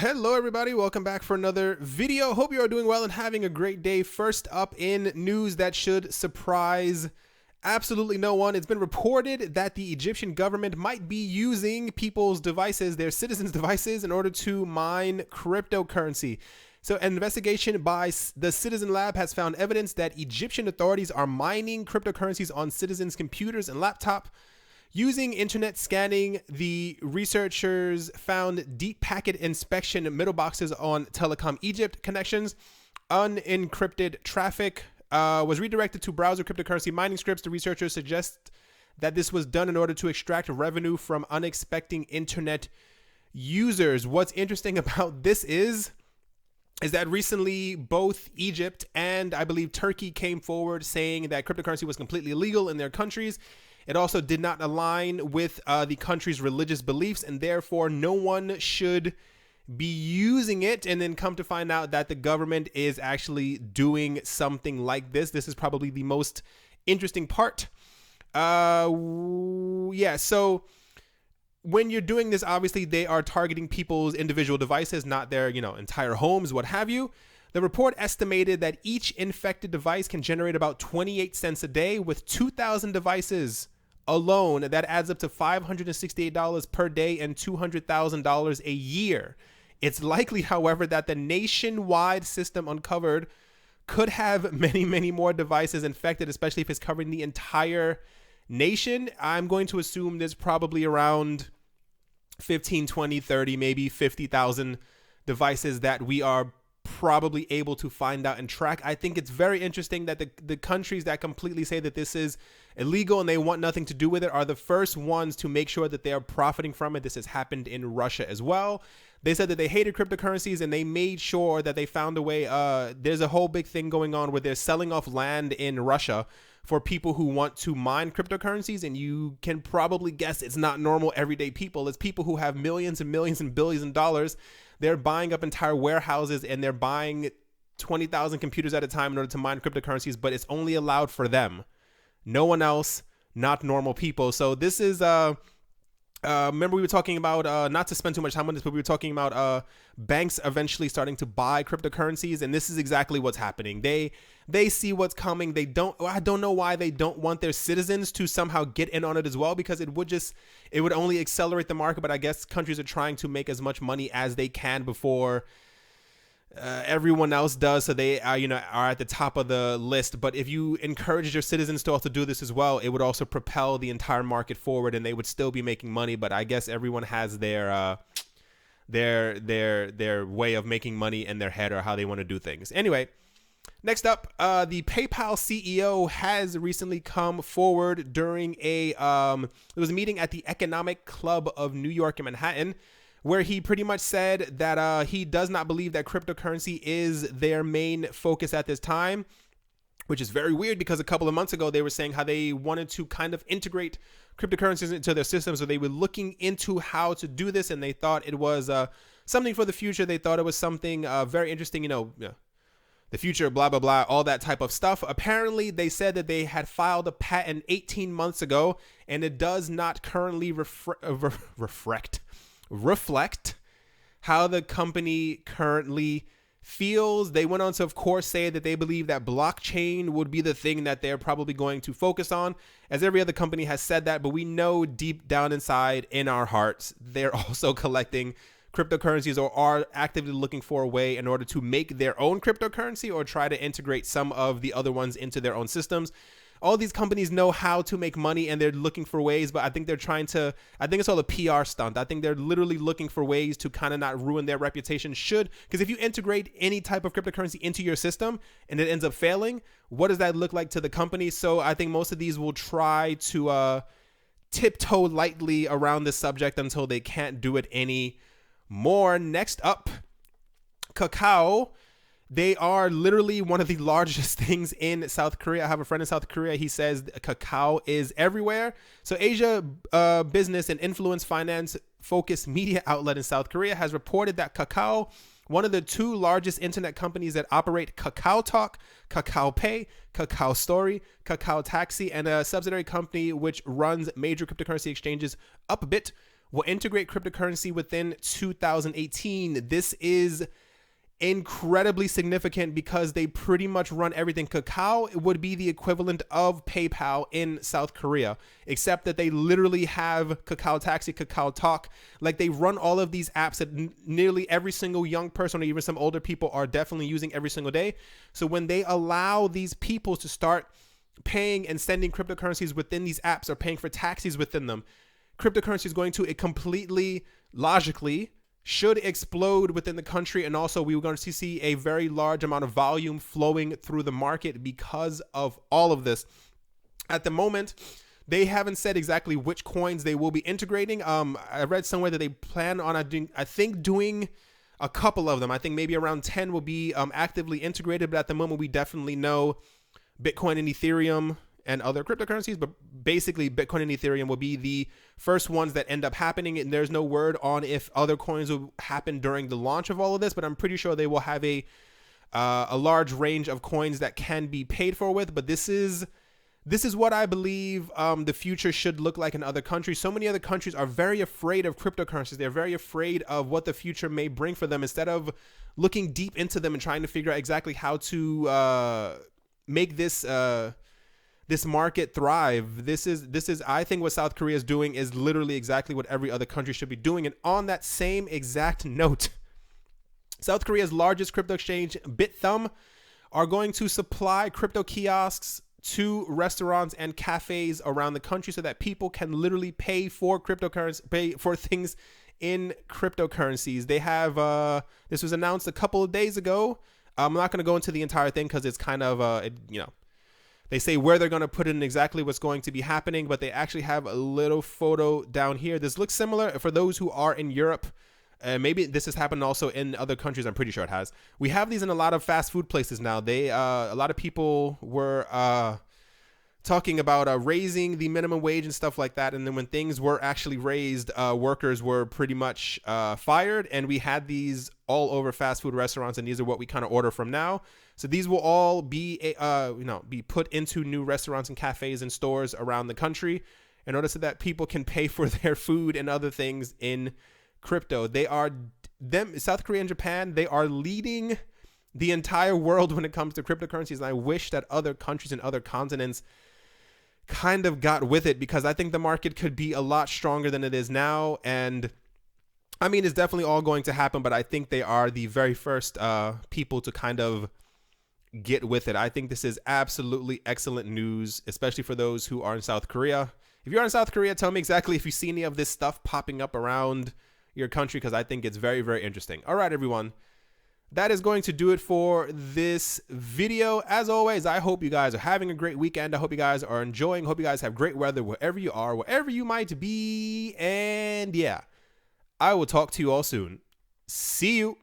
Hello everybody, welcome back for another video. Hope you are doing well and having a great day. First up in news that should surprise absolutely no one, it's been reported that the Egyptian government might be using people's devices, their citizens' devices, in order to mine cryptocurrency. So an investigation by the Citizen Lab has found evidence that Egyptian authorities are mining cryptocurrencies on citizens' computers and laptop. Using internet scanning, the researchers found deep packet inspection middle boxes on Telecom Egypt connections. Unencrypted traffic was redirected to browser cryptocurrency mining scripts. The researchers suggest that this was done in order to extract revenue from unexpected internet users. What's interesting about this is that recently both Egypt and I believe Turkey came forward saying that cryptocurrency was completely illegal in their countries. It also did not align with the country's religious beliefs, and therefore no one should be using it. And then come to find out that the government is actually doing something like this. This is probably the most interesting part. Yeah, so when you're doing this, obviously they are targeting people's individual devices, not their, entire homes, what have you. The report estimated that each infected device can generate about 28 cents a day. With 2,000 devices alone, that adds up to $568 per day and $200,000 a year. It's likely, however, that the nationwide system uncovered could have many, many more devices infected, especially if it's covering the entire nation. I'm going to assume there's probably around 15, 20, 30, maybe 50,000 devices that we are probably able to find out and track. I think it's very interesting that the countries that completely say that this is illegal and they want nothing to do with it are the first ones to make sure that they are profiting from it. This has happened in Russia as well. They said that they hated cryptocurrencies and they made sure that they found a way. There's a whole big thing going on where they're selling off land in Russia for people who want to mine cryptocurrencies. And you can probably guess it's not normal everyday people. It's people who have millions and millions and billions of dollars. They're buying up entire warehouses and they're buying 20,000 computers at a time in order to mine cryptocurrencies, but it's only allowed for them. No one else, not normal people. So this is, remember we were talking about, not to spend too much time on this, but we were talking about banks eventually starting to buy cryptocurrencies. And this is exactly what's happening. They see what's coming. I don't know why they don't want their citizens to somehow get in on it as well, because it would only accelerate the market. But I guess countries are trying to make as much money as they can before everyone else does, so they are at the top of the list. But if you encourage your citizens to also do this as well, it would also propel the entire market forward and they would still be making money. But I guess everyone has their way of making money in their head, or how they want to do things. Anyway, next up, the PayPal CEO has recently come forward during there was a meeting at the Economic Club of New York in Manhattan, where he pretty much said that he does not believe that cryptocurrency is their main focus at this time, which is very weird because a couple of months ago they were saying how they wanted to kind of integrate cryptocurrencies into their system. So they were looking into how to do this, and they thought it was something for the future. They thought it was something very interesting, the future, blah, blah, blah, all that type of stuff. Apparently, they said that they had filed a patent 18 months ago, and it does not currently reflect how the company currently feels. They went on to, of course, say that they believe that blockchain would be the thing that they're probably going to focus on, as every other company has said that. But we know deep down inside in our hearts, they're also collecting cryptocurrencies or are actively looking for a way in order to make their own cryptocurrency or try to integrate some of the other ones into their own systems. All these companies know how to make money and they're looking for ways, but I think I think it's all a PR stunt. I think they're literally looking for ways to kind of not ruin their reputation, because if you integrate any type of cryptocurrency into your system and it ends up failing, what does that look like to the company? So I think most of these will try to tiptoe lightly around this subject until they can't do it anymore. Next up, Kakao. They are literally one of the largest things in South Korea. I have a friend in South Korea. He says Kakao is everywhere. So Asia Business and Influence Finance focused media outlet in South Korea has reported that Kakao, one of the two largest internet companies that operate Kakao Talk, Kakao Pay, Kakao Story, Kakao Taxi, and a subsidiary company which runs major cryptocurrency exchanges, Upbit, will integrate cryptocurrency within 2018. This is incredibly significant because they pretty much run everything. Kakao would be the equivalent of PayPal in South Korea, except that they literally have Kakao Taxi, Kakao Talk. Like, they run all of these apps that nearly every single young person or even some older people are definitely using every single day. So when they allow these people to start paying and sending cryptocurrencies within these apps or paying for taxis within them, cryptocurrency is going to completely logically should explode within the country. And also we were going to see a very large amount of volume flowing through the market because of all of this. At the moment, they haven't said exactly which coins they will be integrating. I read somewhere that they plan on doing a couple of them. I think maybe around 10 will be actively integrated, but at the moment we definitely know Bitcoin and Ethereum and other cryptocurrencies, but basically Bitcoin and Ethereum will be the first ones that end up happening. And there's no word on if other coins will happen during the launch of all of this, but I'm pretty sure they will have a large range of coins that can be paid for with. But this is what I believe the future should look like in other countries. So many other countries are very afraid of cryptocurrencies. They're very afraid of what the future may bring for them, instead of looking deep into them and trying to figure out exactly how to make this market thrive. This is I think what South Korea is doing is literally exactly what every other country should be doing. And on that same exact note, South Korea's largest crypto exchange, BitThumb, are going to supply crypto kiosks to restaurants and cafes around the country so that people can literally pay for cryptocurrency, pay for things in cryptocurrencies. They have this was announced a couple of days ago. I'm not going to go into the entire thing because it's kind of they say where they're going to put it and exactly what's going to be happening, but they actually have a little photo down here. This looks similar for those who are in Europe. Maybe this has happened also in other countries. I'm pretty sure it has. We have these in a lot of fast food places now. A lot of people were talking about raising the minimum wage and stuff like that. And then when things were actually raised, workers were pretty much fired. And we had these all over fast food restaurants, and these are what we kind of order from now. So these will all be be put into new restaurants and cafes and stores around the country in order so that people can pay for their food and other things in crypto. South Korea and Japan, they are leading the entire world when it comes to cryptocurrencies. And I wish that other countries and other continents kind of got with it, because I think the market could be a lot stronger than it is now. And I mean, it's definitely all going to happen, but I think they are the very first people to kind of get with it. I think this is absolutely excellent news, especially for those who are in South Korea. If you're in South Korea, tell me exactly if you see any of this stuff popping up around your country, because I think it's very, very interesting. All right, everyone. That is going to do it for this video. As always, I hope you guys are having a great weekend. I hope you guys are enjoying. Hope you guys have great weather wherever you are, wherever you might be. And yeah, I will talk to you all soon. See you.